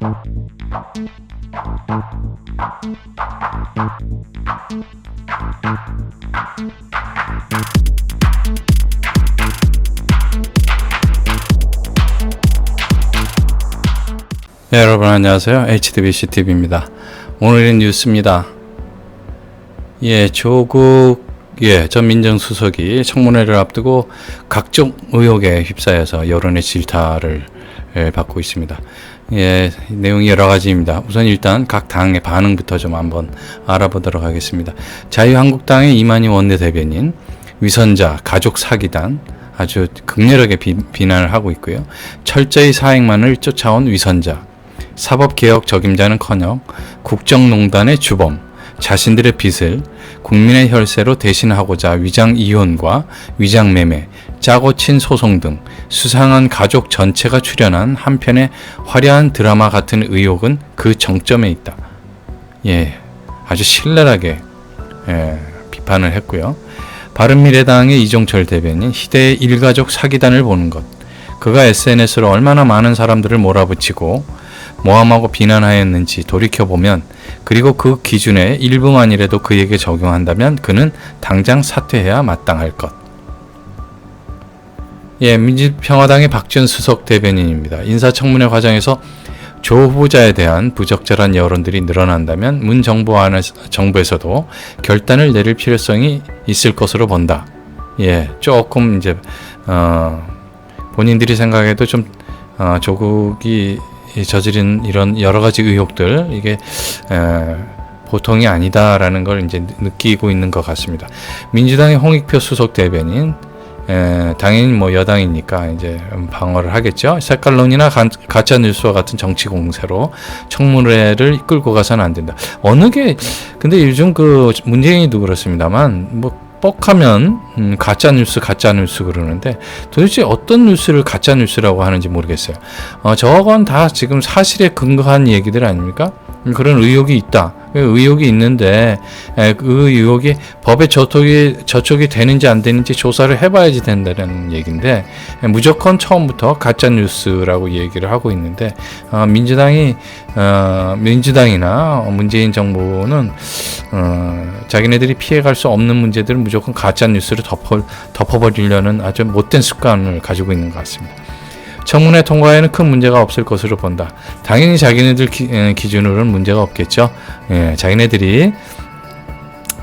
네, 여러분 안녕하세요. HDBCTV입니다. 오늘의 뉴스입니다. 조국 전 민정수석이 청문회를 앞두고 각종 의혹에 휩싸여서 여론의 질타를 받고 있습니다. 내용이 여러 가지입니다. 우선 일단 각 당의 반응부터 좀 한번 알아보도록 하겠습니다. 자유한국당의 이만희 원내대변인, 위선자, 가족 사기단 아주 극렬하게 비난을 하고 있고요. 철저히 사익만을 쫓아온 위선자, 사법개혁 적임자는커녕 국정농단의 주범, 자신들의 빚을 국민의 혈세로 대신하고자 위장이혼과 위장매매, 짜고 친 소송 등 수상한 가족 전체가 출연한 한편의 화려한 드라마 같은 의혹은 그 정점에 있다. 아주 신랄하게 비판을 했고요. 바른미래당의 이종철 대변인, 희대의 일가족 사기단을 보는 것. 그가 SNS로 얼마나 많은 사람들을 몰아붙이고 모함하고 비난하였는지 돌이켜보면, 그리고 그 기준에 일부만이라도 그에게 적용한다면 그는 당장 사퇴해야 마땅할 것. 민주평화당의 박지원 수석 대변인입니다. 인사청문회 과정에서 조 후보자에 대한 부적절한 여론들이 늘어난다면 문 정부에서도 결단을 내릴 필요성이 있을 것으로 본다. 조금 이제 본인들이 생각해도 좀 조국이 저지른 이런 여러 가지 의혹들, 이게 보통이 아니다라는 걸 이제 느끼고 있는 것 같습니다. 민주당의 홍익표 수석 대변인, 당연히 여당이니까 이제 방어를 하겠죠. 색깔론이나 가짜 뉴스와 같은 정치 공세로 청문회를 끌고 가서는 안 된다. 근데 요즘 문재인이도 그렇습니다만 뻑하면 가짜 뉴스 그러는데, 도대체 어떤 뉴스를 가짜 뉴스라고 하는지 모르겠어요. 저건 다 지금 사실에 근거한 얘기들 아닙니까? 그런 의혹이 있다. 의혹이 있는데 그 의혹이 법에 저촉이 되는지 안 되는지 조사를 해봐야지 된다는 얘기인데, 무조건 처음부터 가짜 뉴스라고 얘기를 하고 있는데, 민주당이나 문재인 정부는 자기네들이 피해갈 수 없는 문제들을 무조건 가짜 뉴스로 덮어버리려는 아주 못된 습관을 가지고 있는 것 같습니다. 청문회 통과에는 큰 문제가 없을 것으로 본다. 당연히 자기네들 기준으로는 문제가 없겠죠. 자기네들이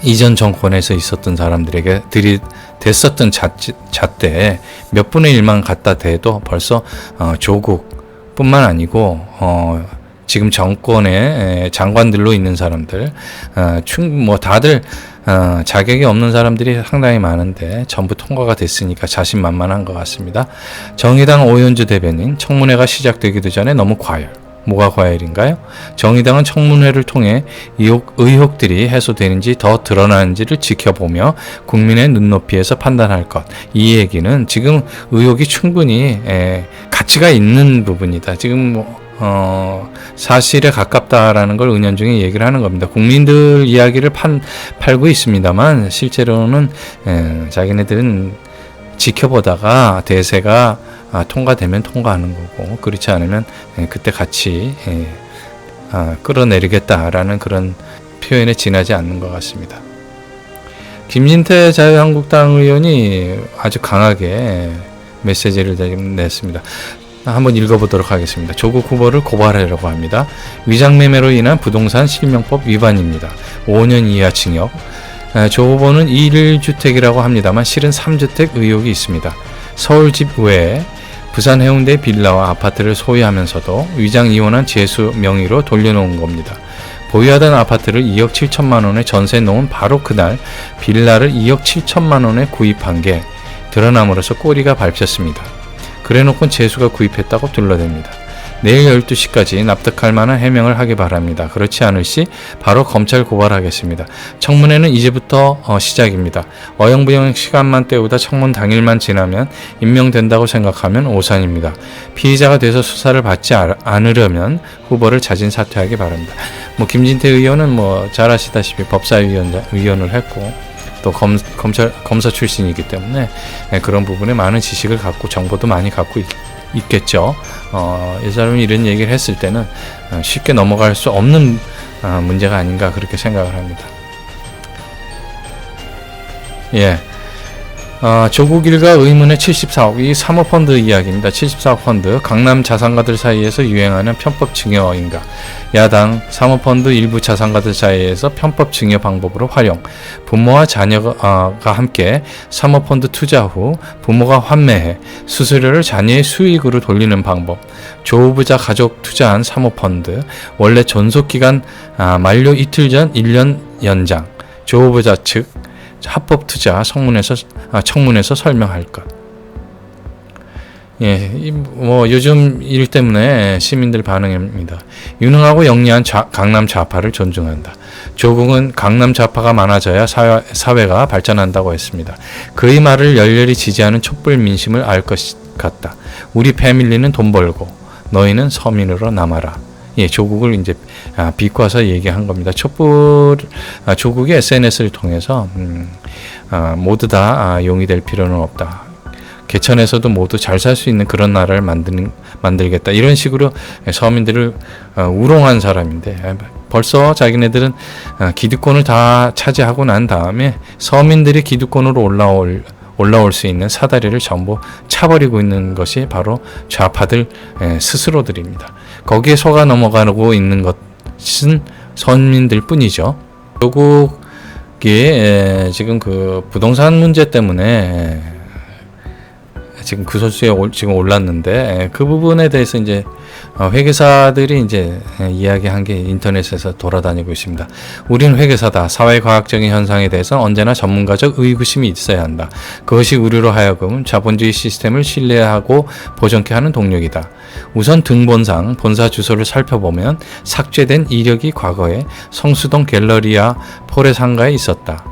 이전 정권에서 있었던 사람들에게 들이댔었던 잣대에 몇 분의 1만 갖다 대도 벌써 조국뿐만 아니고 지금 정권의 장관들로 있는 사람들, 다들 자격이 없는 사람들이 상당히 많은데 전부 통과가 됐으니까 자신만만한 것 같습니다. 정의당 오현주 대변인, 청문회가 시작되기도 전에 너무 과열. 뭐가 과열인가요? 정의당은 청문회를 통해 의혹들이 해소되는지 더 드러나는지를 지켜보며 국민의 눈높이에서 판단할 것. 이 얘기는 지금 의혹이 충분히 가치가 있는 부분이다. 지금 사실에 가깝다라는 걸 은연중에 얘기를 하는 겁니다. 국민들 이야기를 팔고 있습니다만 실제로는 자기네들은 지켜보다가 대세가 통과되면 통과하는 거고, 그렇지 않으면 그때 같이 끌어내리겠다라는 그런 표현에 지나지 않는 것 같습니다. 김진태 자유한국당 의원이 아주 강하게 메시지를 냈습니다. 한번 읽어보도록 하겠습니다. 조국 후보를 고발하려고 합니다. 위장매매로 인한 부동산 실명법 위반입니다. 5년 이하 징역. 조 후보는 1주택이라고 합니다만 실은 3주택 의혹이 있습니다. 서울 집 외에 부산 해운대 빌라와 아파트를 소유하면서도 위장 이혼한 재수 명의로 돌려놓은 겁니다. 보유하던 아파트를 2억 7천만 원에 전세 놓은 바로 그날 빌라를 2억 7천만 원에 구입한 게 드러남으로써 꼬리가 밟혔습니다. 그래놓고 재수가 구입했다고 둘러댑니다. 내일 12시까지 납득할 만한 해명을 하기 바랍니다. 그렇지 않을 시 바로 검찰 고발하겠습니다. 청문회는 이제부터 시작입니다. 어영부영 시간만 때우다 청문 당일만 지나면 임명된다고 생각하면 오산입니다. 피의자가 돼서 수사를 받지 않으려면 후보를 자진 사퇴하기 바랍니다. 김진태 의원은 잘 아시다시피 법사위원을 했고 또 검사 출신이기 때문에 그런 부분에 많은 지식을 갖고 정보도 많이 갖고 있겠죠. 이 사람이 이런 얘기를 했을 때는 쉽게 넘어갈 수 없는 문제가 아닌가 그렇게 생각을 합니다. 예. 조국 일가 의문의 74억, 이 사모펀드 이야기입니다. 74억 펀드, 강남 자산가들 사이에서 유행하는 편법 증여인가. 야당 사모펀드 일부 자산가들 사이에서 편법 증여 방법으로 활용. 부모와 자녀가 함께 사모펀드 투자 후 부모가 환매해 수수료를 자녀의 수익으로 돌리는 방법. 조후부자 가족 투자한 사모펀드, 원래 존속기간 만료 이틀 전 1년 연장. 조후부자 측 합법 투자 청문에서 설명할 것. 예, 요즘 일 때문에 시민들 반응입니다. 유능하고 영리한 강남 좌파를 존중한다. 조국은 강남 좌파가 많아져야 사회가 발전한다고 했습니다. 그의 말을 열렬히 지지하는 촛불 민심을 알 것 같다. 우리 패밀리는 돈 벌고 너희는 서민으로 남아라. 예, 조국을 이제 비꼬아서 얘기한 겁니다. 조국이 SNS를 통해서 모두 다 용이 될 필요는 없다. 개천에서도 모두 잘 살 수 있는 그런 나라를 만들겠다. 이런 식으로 서민들을 우롱한 사람인데, 벌써 자기네들은 기득권을 다 차지하고 난 다음에 서민들이 기득권으로 올라올 수 있는 사다리를 전부 차버리고 있는 것이 바로 좌파들 스스로들입니다. 거기에 속아 넘어가고 있는 것은 서민들 뿐이죠. 조국이 지금 그 부동산 문제 때문에 지금 구설수에 지금 올랐는데, 그 부분에 대해서 이제 회계사들이 이제 이야기한 게 인터넷에서 돌아다니고 있습니다. 우리는 회계사다. 사회과학적인 현상에 대해서 언제나 전문가적 의구심이 있어야 한다. 그것이 우리로 하여금 자본주의 시스템을 신뢰하고 보존케 하는 동력이다. 우선 등본상 본사 주소를 살펴보면 삭제된 이력이 과거에 성수동 갤러리아 폴의 상가에 있었다.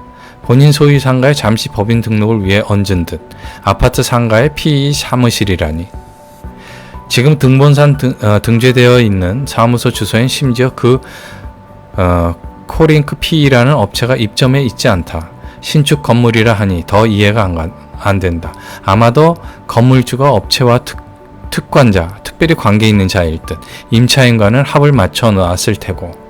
본인 소유 상가에 잠시 법인 등록을 위해 얹은 듯. 아파트 상가에 PE 사무실이라니. 지금 등본상 등재되어 있는 사무소 주소엔 심지어 코링크 PE라는 업체가 입점해 있지 않다. 신축 건물이라 하니 더 이해가 안 된다. 아마도 건물주가 업체와 특관자, 특별히 관계 있는 자일 듯. 임차인과는 합을 맞춰 놨을 테고.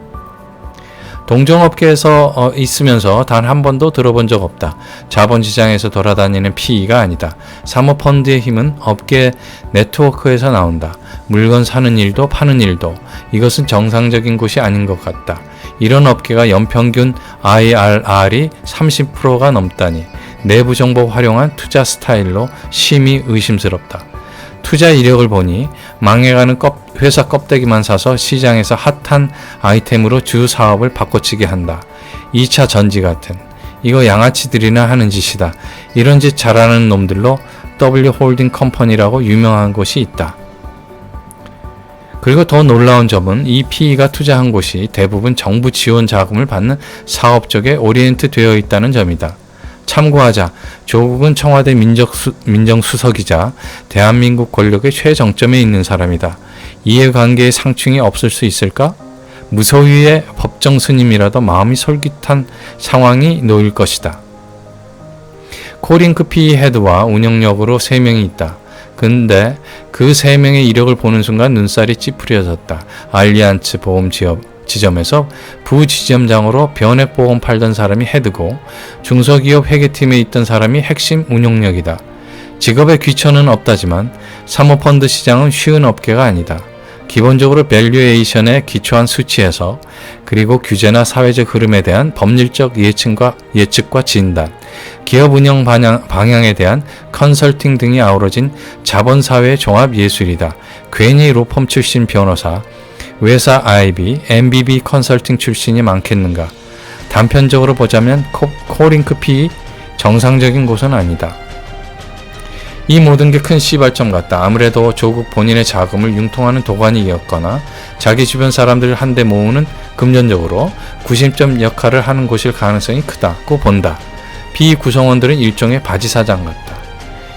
동종업계에서 있으면서 단 한 번도 들어본 적 없다. 자본시장에서 돌아다니는 PE가 아니다. 사모펀드의 힘은 업계 네트워크에서 나온다. 물건 사는 일도 파는 일도. 이것은 정상적인 곳이 아닌 것 같다. 이런 업계가 연평균 IRR이 30%가 넘다니. 내부 정보 활용한 투자 스타일로 심히 의심스럽다. 투자 이력을 보니 망해가는 회사 껍데기만 사서 시장에서 핫한 아이템으로 주 사업을 바꿔치기 한다. 2차 전지 같은. 이거 양아치들이나 하는 짓이다. 이런 짓 잘하는 놈들로 W홀딩 컴퍼니라고 유명한 곳이 있다. 그리고 더 놀라운 점은 이 PE가 투자한 곳이 대부분 정부 지원 자금을 받는 사업 쪽에 오리엔트 되어 있다는 점이다. 참고하자. 조국은 청와대 민정수석이자 대한민국 권력의 최정점에 있는 사람이다. 이해관계의 상충이 없을 수 있을까? 무소유의 법정 스님이라도 마음이 솔깃한 상황이 놓일 것이다. 코링크 PE 헤드와 운영력으로 3명이 있다. 근데 그 3명의 이력을 보는 순간 눈살이 찌푸려졌다. 알리안츠 보험 지점에서 부지점장으로 변액보험 팔던 사람이 헤드고, 중소기업 회계팀에 있던 사람이 핵심 운용력이다. 직업에 귀천은 없다지만 사모펀드 시장은 쉬운 업계가 아니다. 기본적으로 밸류에이션에 기초한 수치에서, 그리고 규제나 사회적 흐름에 대한 법률적 예측과 진단, 기업 운영 방향에 대한 컨설팅 등이 아우러진 자본사회의 종합 예술이다. 괜히 로펌 출신 변호사, 외사 IB, MBB 컨설팅 출신이 많겠는가. 단편적으로 보자면 코링크 PE 정상적인 곳은 아니다. 이 모든 게 큰 시발점 같다. 아무래도 조국 본인의 자금을 융통하는 도가니였거나 자기 주변 사람들을 한데 모으는 금전적으로 구심점 역할을 하는 곳일 가능성이 크다고 본다. PE 구성원들은 일종의 바지사장 같다.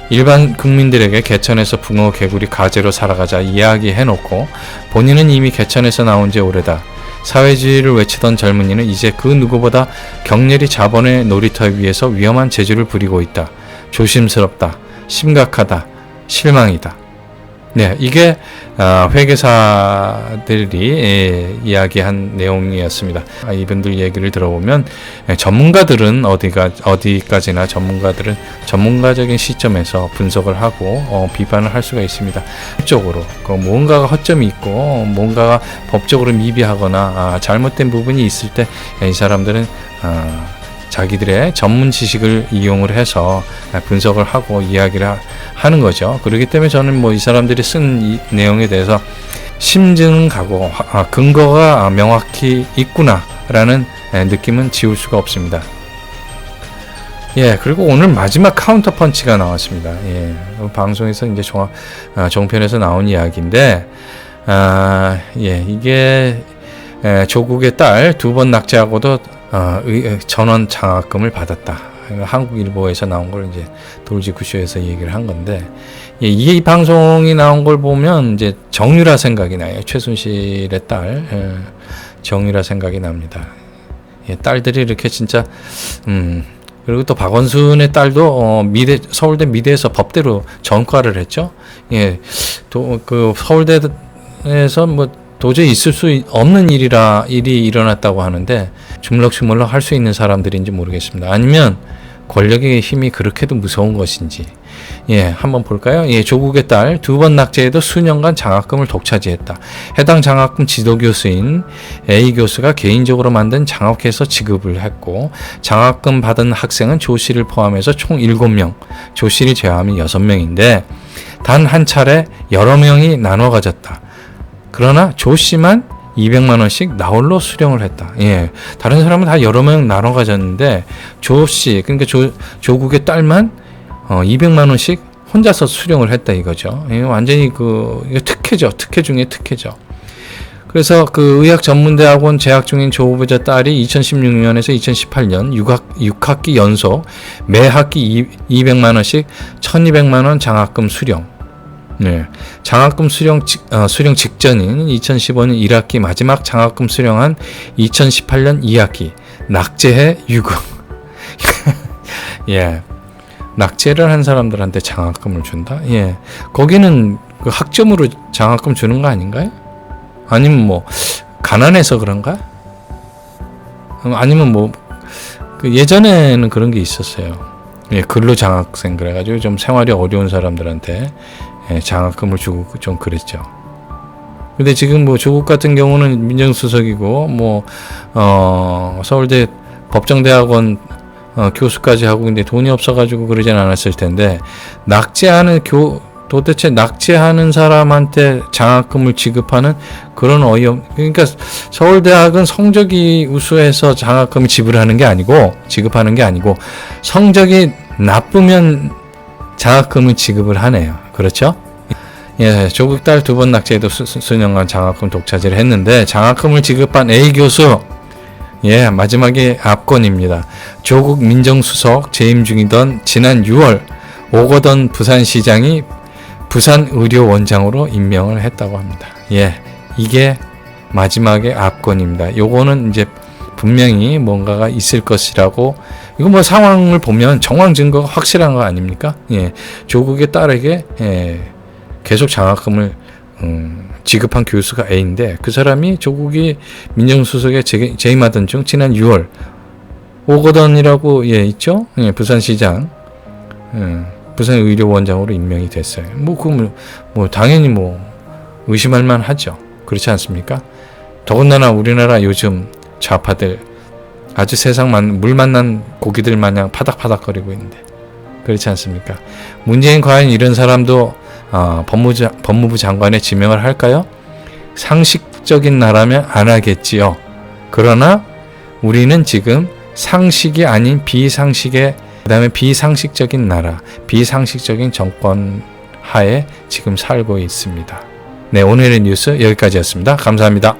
일반 국민들에게 개천에서 붕어 개구리 가재로 살아가자 이야기해놓고 본인은 이미 개천에서 나온 지 오래다. 사회주의를 외치던 젊은이는 이제 그 누구보다 격렬히 자본의 놀이터 위에서 위험한 재주를 부리고 있다. 조심스럽다. 심각하다. 실망이다. 네, 이게 회계사들이 이야기한 내용이었습니다. 이분들 얘기를 들어보면 전문가들은 어디까지나 전문가적인 시점에서 분석을 하고 비판을 할 수가 있습니다. 법적으로 뭔가가 허점이 있고 뭔가가 법적으로 미비하거나 잘못된 부분이 있을 때 이 사람들은 자기들의 전문 지식을 이용을 해서 분석을 하고 이야기를 하는 거죠. 그렇기 때문에 저는 이 사람들이 쓴 이 내용에 대해서 심증은 가고 근거가 명확히 있구나라는 느낌은 지울 수가 없습니다. 예, 그리고 오늘 마지막 카운터 펀치가 나왔습니다. 예, 방송에서 이제 종편에서 나온 이야기인데, 예, 이게 조국의 딸 2번 낙제하고도 전원 장학금을 받았다. 한국일보에서 나온 걸 이제 돌직구쇼에서 얘기를 한 건데, 예, 이 방송이 나온 걸 보면 이제 정유라 생각이 나요. 최순실의 딸 정유라 생각이 납니다. 예, 딸들이 이렇게 진짜 그리고 또 박원순의 딸도 서울대 미대에서 법대로 전과를 했죠. 예, 그 서울대에서 도저히 있을 수 없는 일이 일어났다고 하는데 주물럭주물럭 할 수 있는 사람들인지 모르겠습니다. 아니면 권력의 힘이 그렇게도 무서운 것인지. 예, 한번 볼까요? 예, 조국의 딸 2번 낙제에도 수년간 장학금을 독차지했다. 해당 장학금 지도교수인 A 교수가 개인적으로 만든 장학회에서 지급을 했고, 장학금 받은 학생은 조 씨를 포함해서 총 7명, 조 씨를 제외하면 6명인데 단 한 차례 여러 명이 나눠 가졌다. 그러나 조 씨만 200만 원씩 나홀로 수령을 했다. 예, 다른 사람은 다 여러 명 나눠 가졌는데 조 씨, 그러니까 조국의 딸만 200만 원씩 혼자서 수령을 했다 이거죠. 예, 완전히 이거 특혜죠. 특혜 중에 특혜죠. 그래서 그 의학전문대학원 재학 중인 조 후보자 딸이 2016년에서 2018년 6학기 연속 매 학기 200만 원씩 1200만 원 장학금 수령. 네, 장학금 수령 직전인 2015년 1학기 마지막 장학금 수령한 2018년 2학기 낙제해 유급. 예, 낙제를 한 사람들한테 장학금을 준다. 예, 거기는 그 학점으로 장학금 주는 거 아닌가요? 아니면 가난해서 그런가? 아니면 그 예전에는 그런 게 있었어요. 예, 근로장학생 그래가지고 좀 생활이 어려운 사람들한테 장학금을 주고 좀 그랬죠. 근데 지금 조국 같은 경우는 민정수석이고 서울대 법정대학원 교수까지 하고 근데 돈이 없어가지고 그러진 않았을 텐데 도대체 낙제하는 사람한테 장학금을 지급하는 그런 그러니까 서울대학은 성적이 우수해서 장학금을 지급하는 게 아니고 성적이 나쁘면 장학금을 지급을 하네요. 그렇죠? 예, 조국 딸 2번 낙제에도 수년간 장학금 독차지를 했는데 장학금을 지급한 A 교수, 예, 마지막에 압권입니다. 조국 민정수석 재임 중이던 지난 6월 오거돈 부산시장이 부산의료원장으로 임명을 했다고 합니다. 예, 이게 마지막에 압권입니다. 요거는 이제 분명히 뭔가가 있을 것이라고, 이거 상황을 보면 정황 증거가 확실한 거 아닙니까? 예, 조국의 딸에게 계속 장학금을 지급한 교수가 A인데 그 사람이 조국이 민정수석에 재임하던 중 지난 6월 오거돈이라고 있죠? 예, 부산시장 부산의료원장으로 임명이 됐어요. 당연히 의심할 만하죠. 그렇지 않습니까? 더군다나 우리나라 요즘 좌파들 아주 물 만난 고기들 마냥 파닥파닥거리고 있는데 그렇지 않습니까? 문재인 과연 이런 사람도 법무부 장관에 지명을 할까요? 상식적인 나라면 안 하겠지요. 그러나 우리는 지금 상식이 아닌 그다음에 비상식적인 나라, 비상식적인 정권 하에 지금 살고 있습니다. 네, 오늘의 뉴스 여기까지였습니다. 감사합니다.